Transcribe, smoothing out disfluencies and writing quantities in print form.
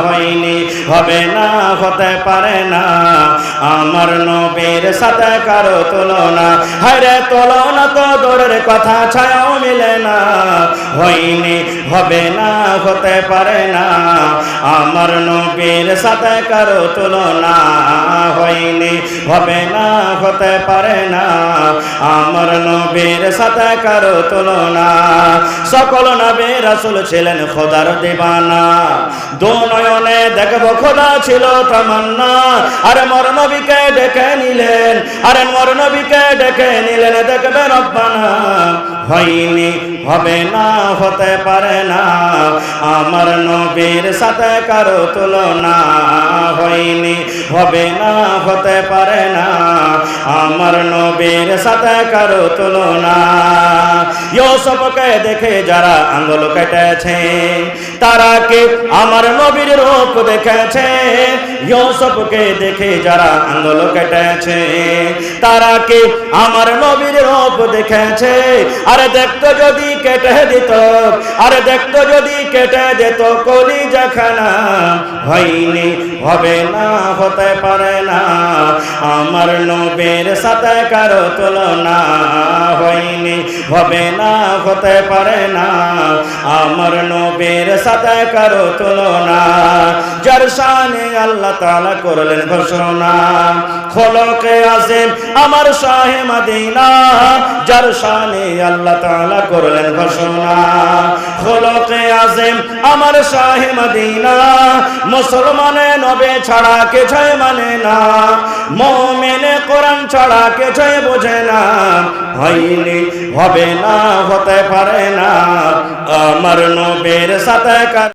হয়নি, হবে না, হতে পারে না। আমার নবীর সাথে কারো তুলনা, হায়রে তুলনা তো দূরের কথা, ছায়াও মিলে না। হয়নি, হবে না, হতে পারে না। আমার নবীর সাথে কারো তুলনা, হয়নি, হবে না, হতে পারে না। আমার নবীর সাথে কারো তুলনা। সকল নবী রাসূল ছিলেন খোদার দিবানা, দু নয়নে দেখবো খোদা ছিল তামান্না। আরে মোর নবীকে ডেকে নিলেন, আরে মোর নবীকে ডেকে নিলেন, দেখবে রব্বানা। হয়নি, হবে না, হতে পারে না। আমার নবীর সাথে কারো তুলনা, হয়নি, হবে না, হতে পারে না। আমার নবীর সাথে কারো তুলনা। ইউসুফকে দেখে যারা আঙ্গুল কেটেছে, তারা কি আমার নবীর রূপ দেখেছে? ইউসুফকে দেখে যারা আঙ্গুল কেটেছে, তারা কি আমার নবীর রূপ দেখেছে? আরে দেখতো যদি কেটে দিত, আরে দেখতো যদি কেটে দিত কলিজাখানা। হয়নি, হবে না, হতে পারে না। আমার নবীর সাথে কারো তুলনা, হয়নি, হবে না, হতে পারে না। আমার নবীর সাথে কারো তুলনা। যার শানে আল্লাহ তাআলা করলেন ঘোষণা, খোলকে আযীম আমার শাহে মদিনা। যার শানে আল্লাহ তাআলা করলেন ঘোষণা, খোলকে আযীম আমার শাহে মদিনা। মুসলমানে নবী ছাড়া কিছুই মানে না, মুমিনে কোরআন ছাড়া কিছুই বোঝে না। হয়নি, হবে না, হতে পারে না। আমার নবীর সাথে